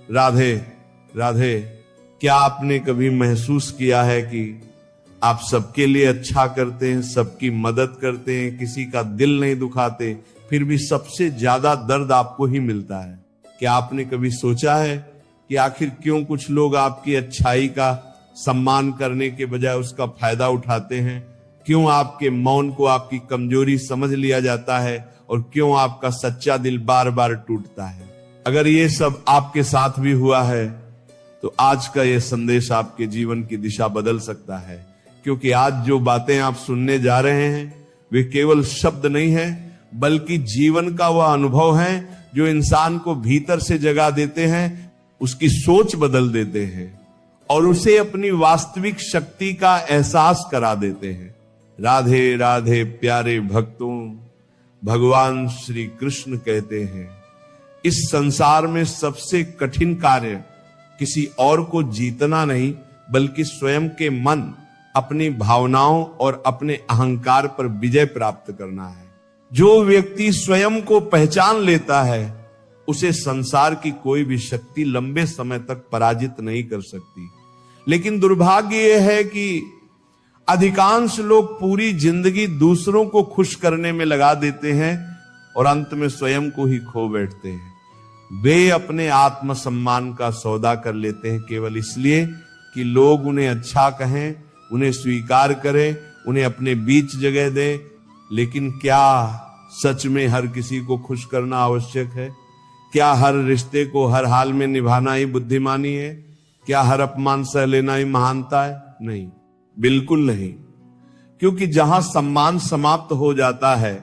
राधे राधे। क्या आपने कभी महसूस किया है कि आप सबके लिए अच्छा करते हैं, सबकी मदद करते हैं, किसी का दिल नहीं दुखाते, फिर भी सबसे ज्यादा दर्द आपको ही मिलता है? क्या आपने कभी सोचा है कि आखिर क्यों कुछ लोग आपकी अच्छाई का सम्मान करने के बजाय उसका फायदा उठाते हैं? क्यों आपके मौन को आपकी कमजोरी समझ लिया जाता है और क्यों आपका सच्चा दिल बार बार टूटता है? अगर ये सब आपके साथ भी हुआ है तो आज का ये संदेश आपके जीवन की दिशा बदल सकता है, क्योंकि आज जो बातें आप सुनने जा रहे हैं वे केवल शब्द नहीं है, बल्कि जीवन का वह अनुभव है जो इंसान को भीतर से जगा देते हैं, उसकी सोच बदल देते हैं और उसे अपनी वास्तविक शक्ति का एहसास करा देते हैं। राधे राधे प्यारे भक्तों, भगवान श्री कृष्ण कहते हैं, इस संसार में सबसे कठिन कार्य किसी और को जीतना नहीं, बल्कि स्वयं के मन, अपनी भावनाओं और अपने अहंकार पर विजय प्राप्त करना है। जो व्यक्ति स्वयं को पहचान लेता है उसे संसार की कोई भी शक्ति लंबे समय तक पराजित नहीं कर सकती। लेकिन दुर्भाग्य यह है कि अधिकांश लोग पूरी जिंदगी दूसरों को खुश करने में लगा देते हैं और अंत में स्वयं को ही खो बैठते हैं। वे अपने आत्मसम्मान का सौदा कर लेते हैं केवल इसलिए कि लोग उन्हें अच्छा कहें, उन्हें स्वीकार करें, उन्हें अपने बीच जगह दें। लेकिन क्या सच में हर किसी को खुश करना आवश्यक है? क्या हर रिश्ते को हर हाल में निभाना ही बुद्धिमानी है? क्या हर अपमान सह लेना ही महानता है? नहीं, बिल्कुल नहीं। क्योंकि जहां सम्मान समाप्त हो जाता है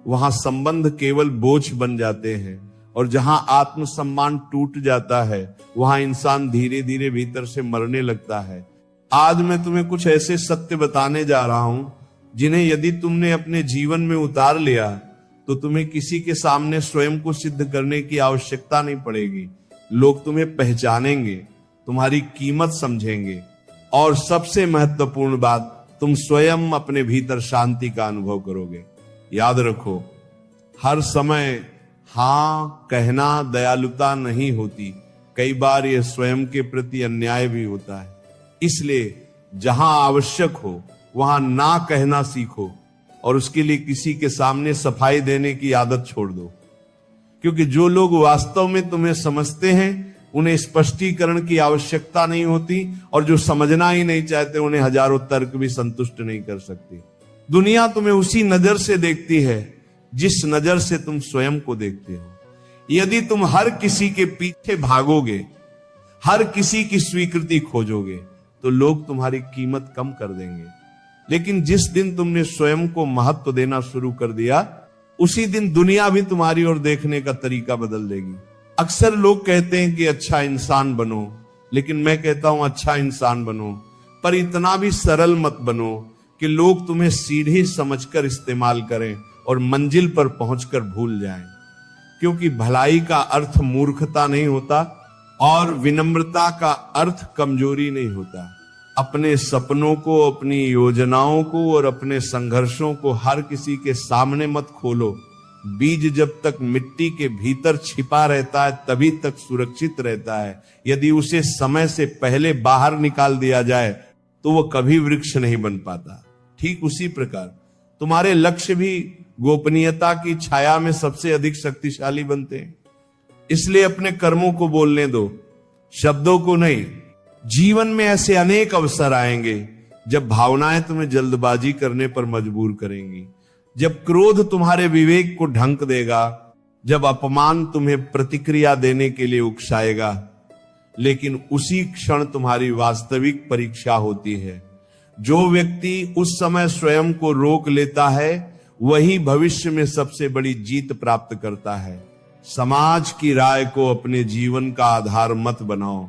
वहां संबंध केवल बोझ बन जाते हैं, और जहां आत्मसम्मान टूट जाता है वहां इंसान धीरे धीरे भीतर से मरने लगता है। आज मैं तुम्हें कुछ ऐसे सत्य बताने जा रहा हूं जिन्हें यदि तुमने अपने जीवन में उतार लिया तो तुम्हें किसी के सामने स्वयं को सिद्ध करने की आवश्यकता नहीं पड़ेगी। लोग तुम्हें पहचानेंगे, तुम्हारी कीमत समझेंगे, और सबसे महत्वपूर्ण बात, तुम स्वयं अपने भीतर शांति का अनुभव करोगे। याद रखो, हर समय हां कहना दयालुता नहीं होती, कई बार यह स्वयं के प्रति अन्याय भी होता है। इसलिए जहां आवश्यक हो वहां ना कहना सीखो और उसके लिए किसी के सामने सफाई देने की आदत छोड़ दो। क्योंकि जो लोग वास्तव में तुम्हें समझते हैं उन्हें स्पष्टीकरण की आवश्यकता नहीं होती, और जो समझना ही नहीं चाहते उन्हें हजारों तर्क भी संतुष्ट नहीं कर सकती। दुनिया तुम्हें उसी नजर से देखती है जिस नजर से तुम स्वयं को देखते हो। यदि तुम हर किसी के पीछे भागोगे, हर किसी की स्वीकृति खोजोगे, तो लोग तुम्हारी कीमत कम कर देंगे। लेकिन जिस दिन तुमने स्वयं को महत्व देना शुरू कर दिया, उसी दिन दुनिया भी तुम्हारी ओर देखने का तरीका बदल देगी। अक्सर लोग कहते हैं कि अच्छा इंसान बनो, लेकिन मैं कहता हूं अच्छा इंसान बनो, पर इतना भी सरल मत बनो कि लोग तुम्हें सीढ़ी समझकर इस्तेमाल करें और मंजिल पर पहुंचकर भूल जाएं। क्योंकि भलाई का अर्थ मूर्खता नहीं होता और विनम्रता का अर्थ कमजोरी नहीं होता। अपने सपनों को, अपनी योजनाओं को और अपने संघर्षों को हर किसी के सामने मत खोलो। बीज जब तक मिट्टी के भीतर छिपा रहता है तभी तक सुरक्षित रहता है। यदि उसे समय से पहले बाहर निकाल दिया जाए तो वह कभी वृक्ष नहीं बन पाता। ठीक उसी प्रकार तुम्हारे लक्ष्य भी गोपनीयता की छाया में सबसे अधिक शक्तिशाली बनते हैं। इसलिए अपने कर्मों को बोलने दो, शब्दों को नहीं। जीवन में ऐसे अनेक अवसर आएंगे जब भावनाएं तुम्हें जल्दबाजी करने पर मजबूर करेंगी, जब क्रोध तुम्हारे विवेक को ढंक देगा, जब अपमान तुम्हें प्रतिक्रिया देने के लिए उकसाएगा। लेकिन उसी क्षण तुम्हारी वास्तविक परीक्षा होती है। जो व्यक्ति उस समय स्वयं को रोक लेता है वही भविष्य में सबसे बड़ी जीत प्राप्त करता है। समाज की राय को अपने जीवन का आधार मत बनाओ,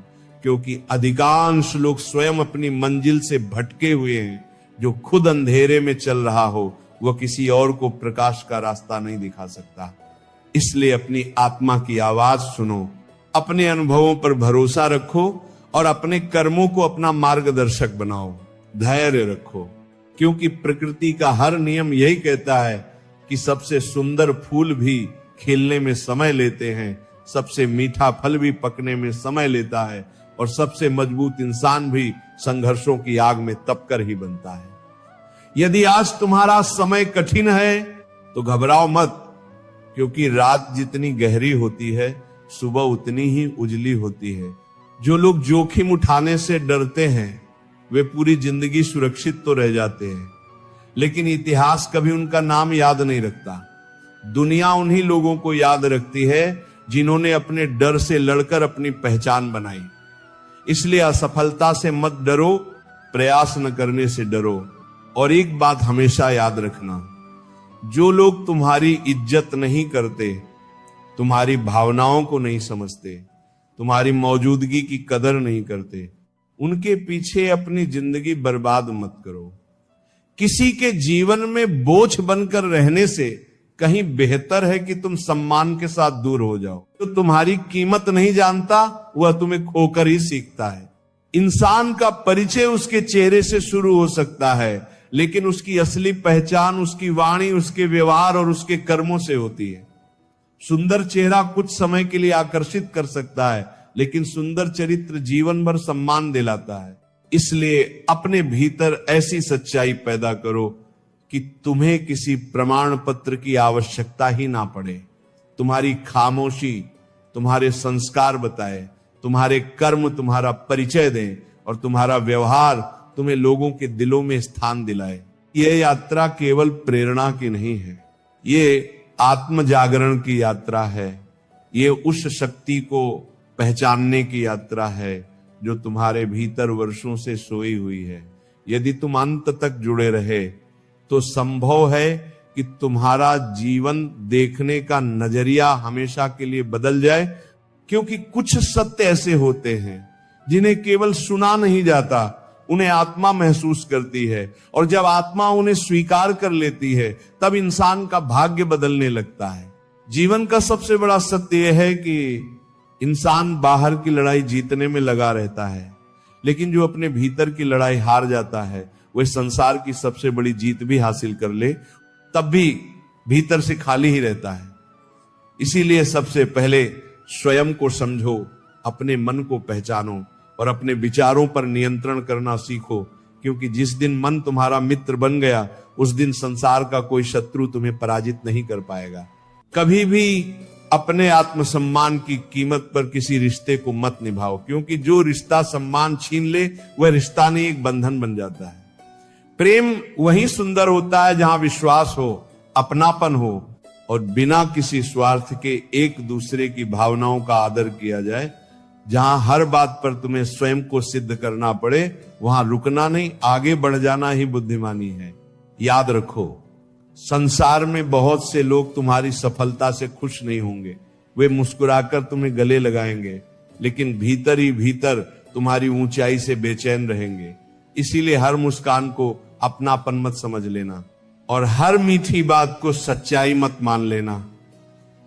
क्योंकि अधिकांश लोग स्वयं अपनी मंजिल से भटके हुए हैं। जो खुद अंधेरे में चल रहा हो वह किसी और को प्रकाश का रास्ता नहीं दिखा सकता। इसलिए अपनी आत्मा की आवाज सुनो, अपने अनुभवों पर भरोसा रखो और अपने कर्मों को अपना मार्गदर्शक बनाओ। धैर्य रखो, क्योंकि प्रकृति का हर नियम यही कहता है कि सबसे सुंदर फूल भी खिलने में समय लेते हैं, सबसे मीठा फल भी पकने में समय लेता है और सबसे मजबूत इंसान भी संघर्षों की आग में तपकर ही बनता है। यदि आज तुम्हारा समय कठिन है तो घबराओ मत, क्योंकि रात जितनी गहरी होती है सुबह उतनी ही उजली होती है। जो लोग जोखिम उठाने से डरते हैं वे पूरी जिंदगी सुरक्षित तो रह जाते हैं, लेकिन इतिहास कभी उनका नाम याद नहीं रखता। दुनिया उन्हीं लोगों को याद रखती है जिन्होंने अपने डर से लड़कर अपनी पहचान बनाई। इसलिए असफलता से मत डरो, प्रयास न करने से डरो। और एक बात हमेशा याद रखना, जो लोग तुम्हारी इज्जत नहीं करते, तुम्हारी भावनाओं को नहीं समझते, तुम्हारी मौजूदगी की कदर नहीं करते, उनके पीछे अपनी जिंदगी बर्बाद मत करो। किसी के जीवन में बोझ बनकर रहने से कहीं बेहतर है कि तुम सम्मान के साथ दूर हो जाओ। तो तुम्हारी कीमत नहीं जानता वह तुम्हें खोकर ही सीखता है। इंसान का परिचय उसके चेहरे से शुरू हो सकता है, लेकिन उसकी असली पहचान उसकी वाणी, उसके व्यवहार और उसके कर्मों से होती है। सुंदर चेहरा कुछ समय के लिए आकर्षित कर सकता है, लेकिन सुंदर चरित्र जीवन भर सम्मान दिलाता है। इसलिए अपने भीतर ऐसी सच्चाई पैदा करो कि तुम्हें किसी प्रमाण पत्र की आवश्यकता ही ना पड़े। तुम्हारी खामोशी तुम्हारे संस्कार बताए, तुम्हारे कर्म तुम्हारा परिचय दें और तुम्हारा व्यवहार तुम्हें लोगों के दिलों में स्थान दिलाए। यह यात्रा केवल प्रेरणा की नहीं है, ये आत्म जागरण की यात्रा है। ये उस शक्ति को पहचानने की यात्रा है जो तुम्हारे भीतर वर्षों से सोई हुई है। यदि तुम अंत तक जुड़े रहे तो संभव है कि तुम्हारा जीवन देखने का नजरिया हमेशा के लिए बदल जाए, क्योंकि कुछ सत्य ऐसे होते हैं जिन्हें केवल सुना नहीं जाता, उन्हें आत्मा महसूस करती है। और जब आत्मा उन्हें स्वीकार कर लेती है तब इंसान का भाग्य बदलने लगता है। जीवन का सबसे बड़ा सत्य यह है कि इंसान बाहर की लड़ाई जीतने में लगा रहता है, लेकिन जो अपने भीतर की लड़ाई हार जाता है वह संसार की सबसे बड़ी जीत भी हासिल कर ले तब भी भीतर से खाली ही रहता है। इसीलिए सबसे पहले स्वयं को समझो, अपने मन को पहचानो और अपने विचारों पर नियंत्रण करना सीखो, क्योंकि जिस दिन मन तुम्हारा मित्र बन गया उस दिन संसार का कोई शत्रु तुम्हें पराजित नहीं कर पाएगा। कभी भी अपने आत्मसम्मान की कीमत पर किसी रिश्ते को मत निभाओ, क्योंकि जो रिश्ता सम्मान छीन ले वह रिश्ता नहीं एक बंधन बन जाता है। प्रेम वही सुंदर होता है जहां विश्वास हो, अपनापन हो और बिना किसी स्वार्थ के एक दूसरे की भावनाओं का आदर किया जाए। जहां हर बात पर तुम्हें स्वयं को सिद्ध करना पड़े वहां रुकना नहीं, आगे बढ़ जाना ही बुद्धिमानी है। याद रखो, संसार में बहुत से लोग तुम्हारी सफलता से खुश नहीं होंगे। वे मुस्कुराकर तुम्हें गले लगाएंगे, लेकिन भीतर ही भीतर तुम्हारी ऊंचाई से बेचैन रहेंगे। इसीलिए हर मुस्कान को अपनापन मत समझ लेना और हर मीठी बात को सच्चाई मत मान लेना।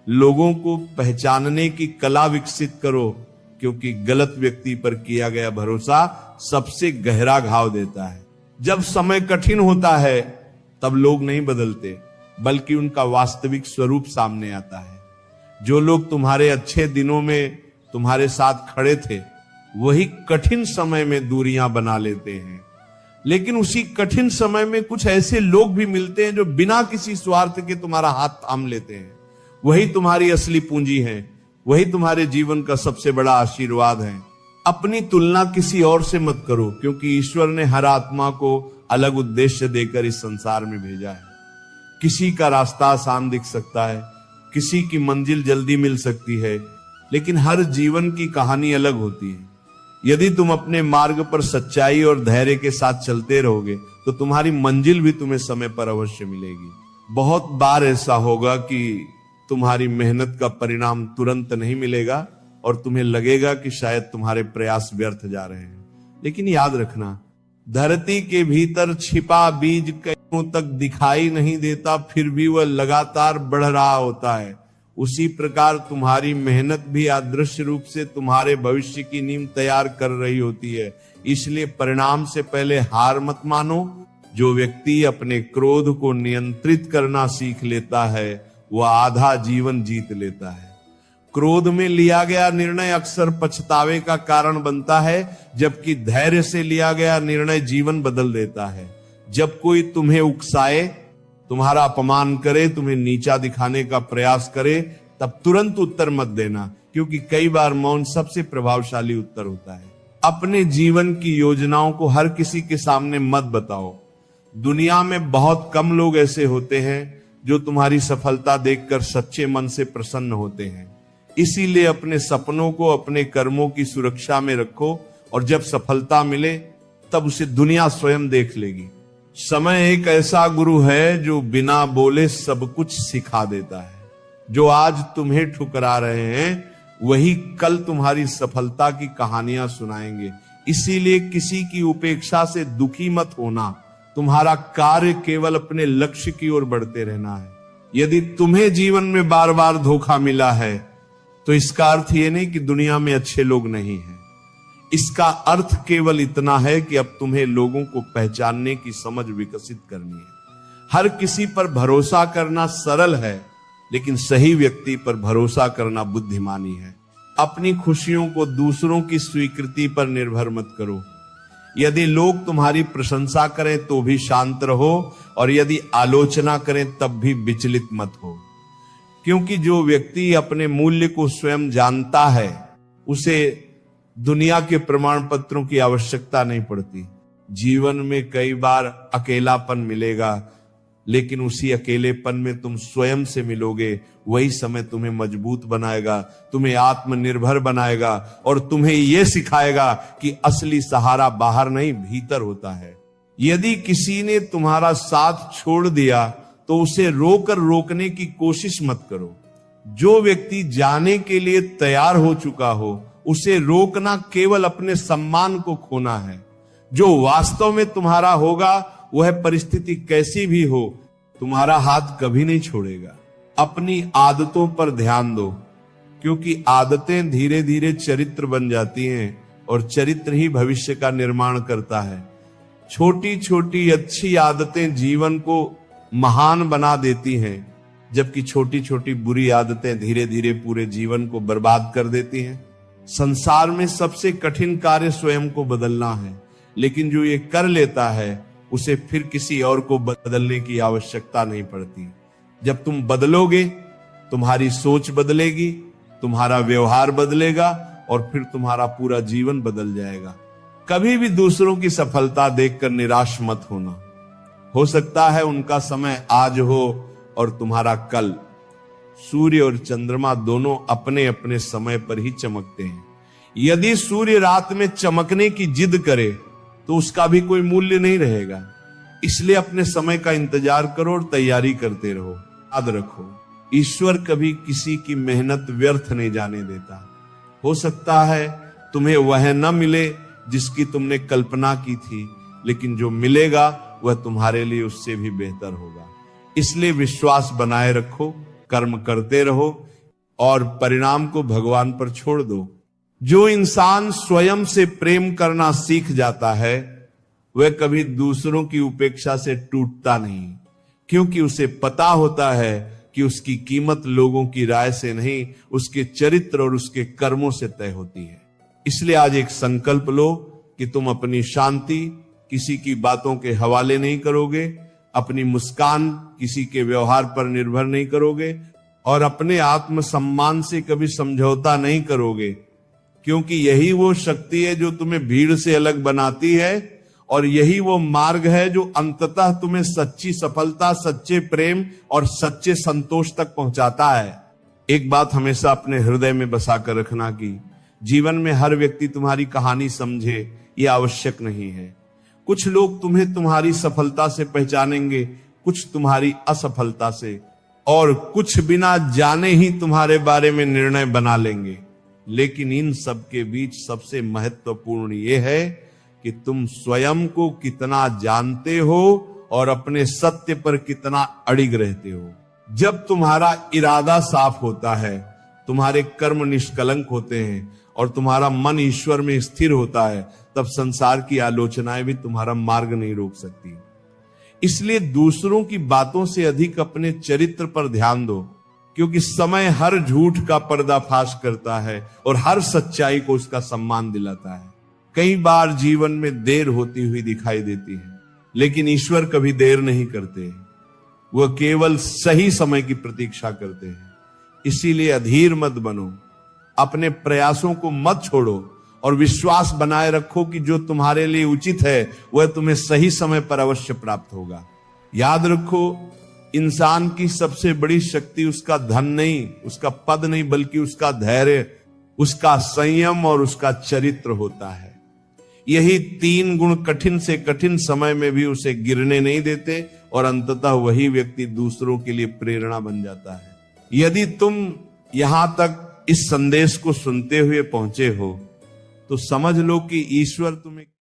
लोगों को पहचानने की कला विकसित करो, क्योंकि गलत व्यक्ति पर किया गया भरोसा सबसे गहरा घाव देता है। जब समय कठिन होता है तब लोग नहीं बदलते, बल्कि उनका वास्तविक स्वरूप सामने आता है। जो लोग तुम्हारे अच्छे दिनों में तुम्हारे साथ खड़े थे वही कठिन समय में दूरियां बना लेते हैं। लेकिन उसी कठिन समय में कुछ ऐसे लोग भी मिलते हैं जो बिना किसी स्वार्थ के तुम्हारा हाथ थाम लेते हैं। वही तुम्हारी असली पूंजी है, वही तुम्हारे जीवन का सबसे बड़ा आशीर्वाद है। अपनी तुलना किसी और से मत करो, क्योंकि ईश्वर ने हर आत्मा को अलग उद्देश्य देकर इस संसार में भेजा है। किसी का रास्ता आसान दिख सकता है, किसी की मंजिल जल्दी मिल सकती है, लेकिन हर जीवन की कहानी अलग होती है। यदि तुम अपने मार्ग पर सच्चाई और धैर्य के साथ चलते रहोगे तो तुम्हारी मंजिल भी तुम्हें समय पर अवश्य मिलेगी। बहुत बार ऐसा होगा कि तुम्हारी मेहनत का परिणाम तुरंत नहीं मिलेगा और तुम्हें लगेगा कि शायद तुम्हारे प्रयास व्यर्थ जा रहे हैं। लेकिन याद रखना, धरती के भीतर छिपा बीज कईयों तक दिखाई नहीं देता, फिर भी वह लगातार बढ़ रहा होता है। उसी प्रकार तुम्हारी मेहनत भी अदृश्य रूप से तुम्हारे भविष्य की नींव तैयार कर रही होती है। इसलिए परिणाम से पहले हार मत मानो। जो व्यक्ति अपने क्रोध को नियंत्रित करना सीख लेता है वह आधा जीवन जीत लेता है। क्रोध में लिया गया निर्णय अक्सर पछतावे का कारण बनता है, जबकि धैर्य से लिया गया निर्णय जीवन बदल देता है। जब कोई तुम्हें उकसाए, तुम्हारा अपमान करे, तुम्हें नीचा दिखाने का प्रयास करे, तब तुरंत उत्तर मत देना, क्योंकि कई बार मौन सबसे प्रभावशाली उत्तर होता है। अपने जीवन की योजनाओं को हर किसी के सामने मत बताओ। दुनिया में बहुत कम लोग ऐसे होते हैं जो तुम्हारी सफलता देखकर सच्चे मन से प्रसन्न होते हैं। इसीलिए अपने सपनों को, अपने कर्मों की सुरक्षा में रखो, और जब सफलता मिले तब उसे दुनिया स्वयं देख लेगी। समय एक ऐसा गुरु है जो बिना बोले सब कुछ सिखा देता है। जो आज तुम्हें ठुकरा रहे हैं वही कल तुम्हारी सफलता की कहानियां सुनाएंगे। इसीलिए किसी की उपेक्षा से दुखी मत होना। तुम्हारा कार्य केवल अपने लक्ष्य की ओर बढ़ते रहना है। यदि तुम्हें जीवन में बार बार धोखा मिला है तो इसका अर्थ यह नहीं कि दुनिया में अच्छे लोग नहीं हैं। इसका अर्थ केवल इतना है कि अब तुम्हें लोगों को पहचानने की समझ विकसित करनी है। हर किसी पर भरोसा करना सरल है, लेकिन सही व्यक्ति पर भरोसा करना बुद्धिमानी है। अपनी खुशियों को दूसरों की स्वीकृति पर निर्भर मत करो। यदि लोग तुम्हारी प्रशंसा करें तो भी शांत रहो, और यदि आलोचना करें तब भी विचलित मत हो, क्योंकि जो व्यक्ति अपने मूल्य को स्वयं जानता है उसे दुनिया के प्रमाण पत्रों की आवश्यकता नहीं पड़ती। जीवन में कई बार अकेलापन मिलेगा, लेकिन उसी अकेलेपन में तुम स्वयं से मिलोगे। वही समय तुम्हें मजबूत बनाएगा, तुम्हें आत्मनिर्भर बनाएगा, और तुम्हें यह सिखाएगा कि असली सहारा बाहर नहीं भीतर होता है। यदि किसी ने तुम्हारा साथ छोड़ दिया तो उसे रोकने की कोशिश मत करो। जो व्यक्ति जाने के लिए तैयार हो चुका हो उसे रोकना केवल अपने सम्मान को खोना है। जो वास्तव में तुम्हारा होगा वह परिस्थिति कैसी भी हो तुम्हारा हाथ कभी नहीं छोड़ेगा। अपनी आदतों पर ध्यान दो, क्योंकि आदतें धीरे धीरे चरित्र बन जाती हैं, और चरित्र ही भविष्य का निर्माण करता है। छोटी छोटी अच्छी आदतें जीवन को महान बना देती हैं, जबकि छोटी छोटी बुरी आदतें धीरे धीरे पूरे जीवन को बर्बाद कर देती हैं। संसार में सबसे कठिन कार्य स्वयं को बदलना है, लेकिन जो ये कर लेता है उसे फिर किसी और को बदलने की आवश्यकता नहीं पड़ती। जब तुम बदलोगे, तुम्हारी सोच बदलेगी, तुम्हारा व्यवहार बदलेगा, और फिर तुम्हारा पूरा जीवन बदल जाएगा। कभी भी दूसरों की सफलता देखकर निराश मत होना। हो सकता है उनका समय आज हो और तुम्हारा कल। सूर्य और चंद्रमा दोनों अपने अपने समय पर ही चमकते हैं। यदि सूर्य रात में चमकने की जिद करे तो उसका भी कोई मूल्य नहीं रहेगा। इसलिए अपने समय का इंतजार करो और तैयारी करते रहो। याद रखो, ईश्वर कभी किसी की मेहनत व्यर्थ नहीं जाने देता। हो सकता है तुम्हें वह न मिले जिसकी तुमने कल्पना की थी, लेकिन जो मिलेगा वह तुम्हारे लिए उससे भी बेहतर होगा। इसलिए विश्वास बनाए रखो, कर्म करते रहो और परिणाम को भगवान पर छोड़ दो। जो इंसान स्वयं से प्रेम करना सीख जाता है वह कभी दूसरों की उपेक्षा से टूटता नहीं, क्योंकि उसे पता होता है कि उसकी कीमत लोगों की राय से नहीं, उसके चरित्र और उसके कर्मों से तय होती है। इसलिए आज एक संकल्प लो कि तुम अपनी शांति किसी की बातों के हवाले नहीं करोगे, अपनी मुस्कान किसी के व्यवहार पर निर्भर नहीं करोगे, और अपने आत्मसम्मान से कभी समझौता नहीं करोगे, क्योंकि यही वो शक्ति है जो तुम्हें भीड़ से अलग बनाती है, और यही वो मार्ग है जो अंततः तुम्हें सच्ची सफलता, सच्चे प्रेम और सच्चे संतोष तक पहुंचाता है। एक बात हमेशा अपने हृदय में बसा कर रखना कि जीवन में हर व्यक्ति तुम्हारी कहानी समझे ये आवश्यक नहीं है। कुछ लोग तुम्हें तुम्हारी सफलता से पहचानेंगे, कुछ तुम्हारी असफलता से, और कुछ बिना जाने ही तुम्हारे बारे में निर्णय बना लेंगे। लेकिन इन सब के बीच सबसे महत्वपूर्ण यह है कि तुम स्वयं को कितना जानते हो और अपने सत्य पर कितना अड़िग रहते हो। जब तुम्हारा इरादा साफ होता है, तुम्हारे कर्म निष्कलंक होते हैं और तुम्हारा मन ईश्वर में स्थिर होता है, तब संसार की आलोचनाएं भी तुम्हारा मार्ग नहीं रोक सकती। इसलिए दूसरों की बातों से अधिक अपने चरित्र पर ध्यान दो। क्योंकि समय हर झूठ का पर्दाफाश करता है और हर सच्चाई को उसका सम्मान दिलाता है। कई बार जीवन में देर होती हुई दिखाई देती है, लेकिन ईश्वर कभी देर नहीं करते, वह केवल सही समय की प्रतीक्षा करते हैं। इसीलिए अधीर मत बनो, अपने प्रयासों को मत छोड़ो और विश्वास बनाए रखो कि जो तुम्हारे लिए उचित है वह तुम्हें सही समय पर अवश्य प्राप्त होगा। याद रखो, इंसान की सबसे बड़ी शक्ति उसका धन नहीं, उसका पद नहीं, बल्कि उसका धैर्य, उसका संयम और उसका चरित्र होता है। यही 3 गुण कठिन से कठिन समय में भी उसे गिरने नहीं देते और अंततः वही व्यक्ति दूसरों के लिए प्रेरणा बन जाता है। यदि तुम यहां तक इस संदेश को सुनते हुए पहुंचे हो तो समझ लो कि ईश्वर तुम्हें